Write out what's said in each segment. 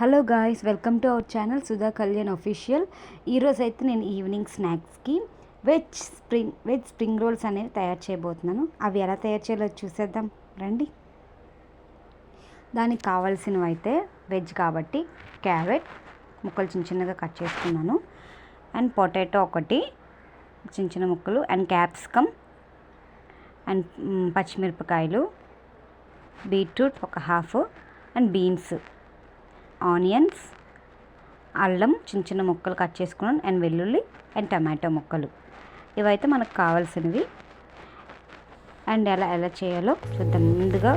Hello guys, welcome to our channel Sudha Kalyan official. ఈరోజు అయితే నేను ఈవినింగ్ స్నాక్స్కి వెజ్ స్ప్రింగ్ రోల్స్ అనేవి తయారు చేయబోతున్నాను. అవి ఎలా తయారు చేయాలో చూసేద్దాం రండి. దానికి కావాల్సినవి అయితే వెజ్ కాబట్టి క్యారెట్ ముక్కలు చిన్న చిన్నగా కట్ చేసుకున్నాను, అండ్ పొటాటో ఒకటి చిన్న చిన్న ముక్కలు, అండ్ క్యాప్సికమ్, అండ్ పచ్చిమిరపకాయలు, బీట్రూట్ ఒక హాఫ్, అండ్ బీన్స్, ఆనియన్స్, అల్లం చిన్న చిన్న ముక్కలు కట్ చేసుకున్నాను, అండ్ వెల్లుల్లి, అండ్ టమాటో ముక్కలు. ఇవైతే మనకు కావాల్సినవి. అండ్ ఎలా చేయాలో చూద్దాం. ముందుగా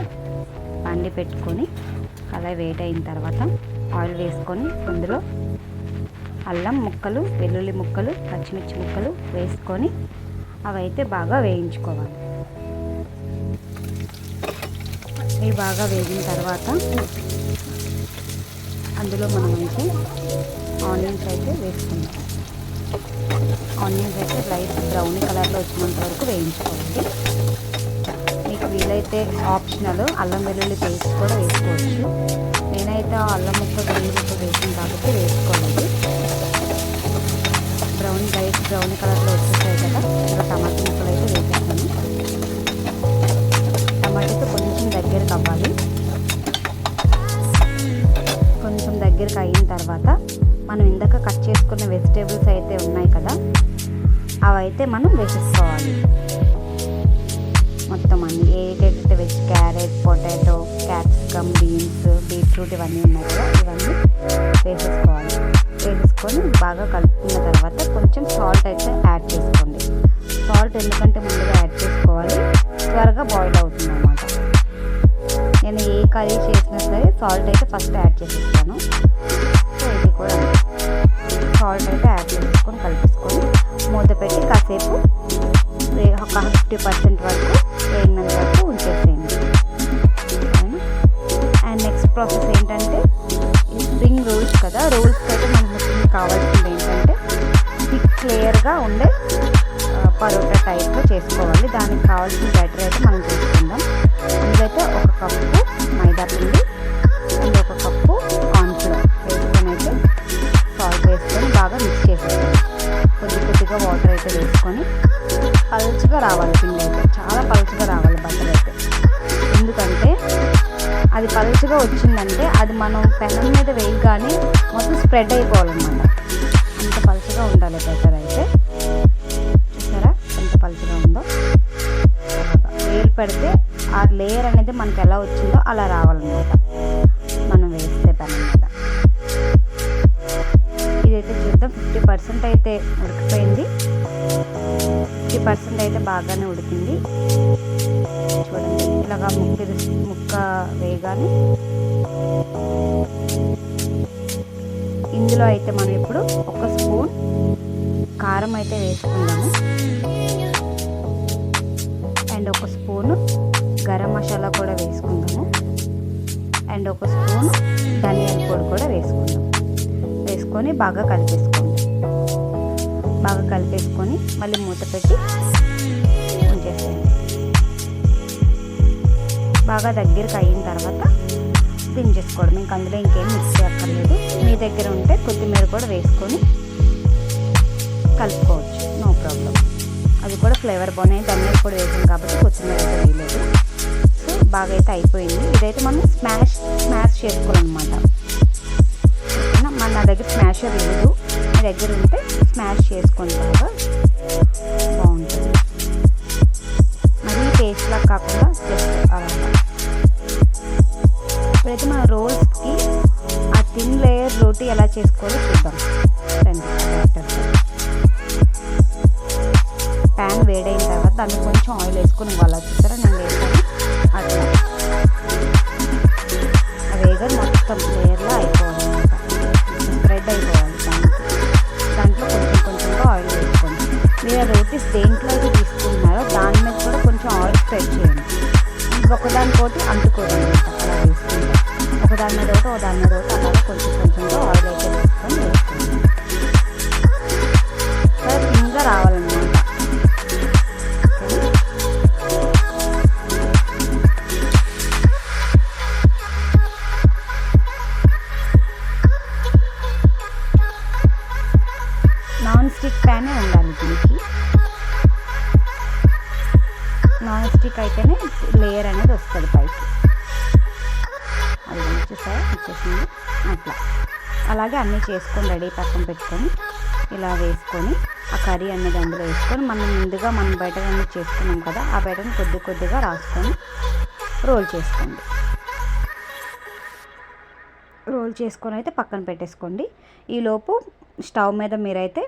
పండి పెట్టుకొని అలా వేడి అయిన తర్వాత ఆయిల్ వేసుకొని అందులో అల్లం ముక్కలు, వెల్లుల్లి ముక్కలు, పచ్చిమిర్చి ముక్కలు వేసుకొని అవైతే బాగా వేయించుకోవాలి. ఇవి బాగా వేగిన తర్వాత అందులో మనం అయితే ఆనియన్స్ అయితే వేసుకుందాం. ఆనియన్స్ అయితే లైట్ బ్రౌన్ కలర్లో వచ్చినంత వరకు వేయించుకోవాలి. మీకు వీలైతే ఆప్షనల్ అల్లం వెల్లుల్లి పేస్ట్ కూడా వేసుకోవచ్చు. నేనైతే అల్లం ముక్క వెల్లుల్లి ముక్క వేసాను కాబట్టి వేసుకోలేదు. లైట్ బ్రౌన్ కలర్లో వచ్చేసాయి కదా. ఇంకా టమాటా ముక్కలు అయితే వేసేస్తాను. టమాటాతో కొంచెం దగ్గరకు అవ్వాలి. కొంచెం దగ్గరికి అయిన తర్వాత మనం ఇందాక కట్ చేసుకున్న వెజిటేబుల్స్ అయితే ఉన్నాయి కదా, అవైతే మనం వేసేసుకోవాలి. మొత్తం అన్ని ఏదైతే veg carrot, potato, capsicum, beans, beetroot ఇవన్నీ ఉన్నాయి కదా, ఇవన్నీ వేసేసుకోవాలి. వేసేసుకొని బాగా కలుపుకున్న తర్వాత కొంచెం సాల్ట్ అయితే యాడ్ చేసుకోండి. సాల్ట్ ఎందుకంటే ముందుగా యాడ్ చేసుకోవాలి, త్వరగా బాయిల్ అవుతుంది అన్నమాట. నేను ఏ కర్రీ చేసినా సరే సాల్ట్ అయితే ఫస్ట్ యాడ్ చేసేస్తాను. సో ఇది కూడా సాల్ట్ అయితే యాడ్ చేసుకొని కలిపేసుకొని మూత పెట్టి కాసేపు ఒక 50% వరకు వేగినంత వరకు ఉంచేసేయండి. అండ్ నెక్స్ట్ ప్రాసెస్ ఏంటంటే ఈ స్ప్రింగ్ రోల్స్ కదా, రోల్స్కి అయితే మనకు కావాల్సింది ఏంటంటే థిక్ లేయర్గా ఉండే పరోటా టైప్లో చేసుకోవాలి. దానికి కావాల్సిన బ్యాటర్ అయితే మనం చేసుకుందాం. అందుకైతే ఒక కప్పు మైదా పిండి అండ్ ఒక కప్పు కార్న్ఫ్లోర్ వేసుకొని అయితే సాల్ట్ వేసుకొని బాగా మిక్స్ చేసేసుకోవాలి. కొద్దిగా వాటర్ అయితే వేసుకొని పలుచగా రావాలి. పిండి అయితే చాలా పలుచగా రావాలి బటర్ అయితే. ఎందుకంటే అది పలుచగా వచ్చిందంటే అది మనం పెనం మీద వేయగానే మొత్తం స్ప్రెడ్ అయిపోవాలన్నమాట. అంత పలుచగా ఉండాలి బటర్ అయితే. చూసారా ఎంత పలుచగా ఉందో. వేలు పెడితే ఆ లేయర్ అనేది మనకు ఎలా వచ్చిందో అలా రావాలన్నమాట మనం వేస్తే పెనం మీద. ఇదైతే చూద్దాం. 50% అయితే ఉడికిపోయింది. 50% అయితే బాగానే ఉడికింది. చూడండి ఇలాగా ముక్క వేయగానే ఇందులో అయితే మనం ఇప్పుడు ఒక స్పూన్ కారం అయితే వేసుకుందాము, అండ్ ఒక స్పూను గరం మసాలా కూడా వేసుకుందాము, అండ్ ఒక స్పూన్ ధనియాల పొడి కూడా వేసుకుందాం. వేసుకొని బాగా కలిపేసుకోండి. బాగా కలిపేసుకొని మళ్ళీ మూత పెట్టి ఉంచేసేయండి. బాగా దగ్గరికి అయిన తర్వాత దించేసుకోవడం. ఇంకా అందులో ఇంకేం మిక్స్ చేయక్కర్లేదు. మీ దగ్గర ఉంటే కొత్తిమీర కూడా వేసుకొని కలుపుకోవచ్చు, నో ప్రాబ్లం. అది కూడా ఫ్లేవర్ బాగున్నాయి. ధనియాల పొడి వేసాం కాబట్టి కొత్తిమీర అయితే వేయలేదు. సో బాగా అయితే అయిపోయింది. ఇదైతే మనం స్మాష్ చేసుకోవాలన్నమాట. నా దగ్గర స్మాషర్ లేదు, మీ దగ్గర ఉంటే స్మాష్ చేసుకొని బాగా బాగుంటుంది. మరీ టేస్ట్లా కాకుండా జస్ట్ అలా. ఇప్పుడైతే మన రోల్స్కి ఆ థిన్ లేయర్ రోటీ ఎలా చేసుకోవాలో చూద్దాం. ప్యాన్ వేడైన తర్వాత దాన్ని కొంచెం ఆయిల్ వేసుకొని వాళ్ళ చూసారా నేను వేసాను అట్లా. వేగా మొత్తం లేయర్లో అయిపోవాలన్నమాట, స్ప్రెడ్ అయిపోవాలి. దాంట్లో కొంచెంగా ఆయిల్ వేసుకోండి. మీరు రోటీస్ దేంట్లో అయితే తీసుకుంటున్నారో దాని మీద కూడా కొంచెం ఆయిల్ స్ప్రెడ్ చేయండి. ఒకదానికోటి అంటుకోండి అలా వేసుకుంటాం. ఒకదాని మీద ఒకటి అలాగే కొంచెంగా ఆయిల్ అయితే వేసుకోండి. థిన్గా రావాలన్నమాట. ప్యానే ఉండాలి దీనికి. నాన్ స్టిక్ అయితేనే లేయర్ అనేది వస్తుంది పైకి. అది చూసారా వచ్చేసింది అట్లా. అలాగే అన్నీ చేసుకొని రెడీ పక్కన పెట్టుకొని ఇలా వేసుకొని ఆ కర్రీ అనేది అందులో వేసుకొని మనం ముందుగా మనం బయట అన్నీ చేసుకున్నాం కదా, ఆ బయటను కొద్దిగా రాసుకొని రోల్ చేసుకోండి. రోల్ చేసుకొని అయితే పక్కన పెట్టేసుకోండి. ఈలోపు స్టవ్ మీద మీరైతే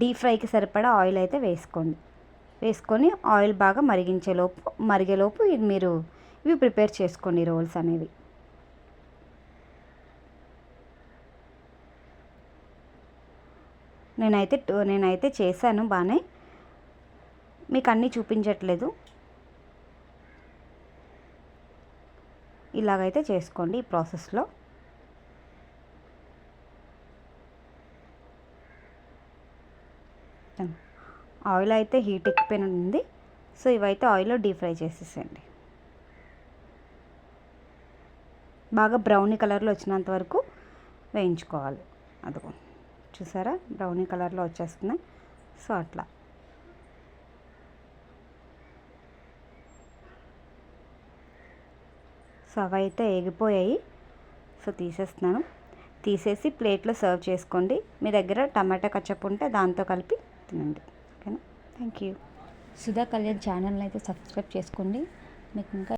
డీప్ ఫ్రైకి సరిపడా ఆయిల్ అయితే వేసుకొని ఆయిల్ బాగా మరిగేలోపు ఇది మీరు ఇవి ప్రిపేర్ చేసుకోండి రోల్స్ అనేవి. నేనైతే చేశాను బాగానే, మీకు అన్నీ చూపించట్లేదు. ఇలాగైతే చేసుకోండి ఈ ప్రాసెస్లో. ఆయిల్ అయితే హీట్ ఎక్కిపోయింది. సో ఇవైతే ఆయిల్లో డీప్ ఫ్రై చేసేసేయండి. బాగా బ్రౌనీ కలర్లో వచ్చినంత వరకు వేయించుకోవాలి. అదిగో చూసారా బ్రౌనీ కలర్లో వచ్చేస్తున్నాయి. సో అట్లా సో అవైతే ఎగిపోయాయి. సో తీసేసి ప్లేట్లో సర్వ్ చేసుకోండి. మీ దగ్గర టమాటా కచప్ ఉంటే దాంతో కలిపి తినండి. ఓకేనా? Thank you. సుధా కళ్యాణ్ ఛానల్ని అయితే సబ్స్క్రైబ్ చేసుకోండి. మీకు ఇంకా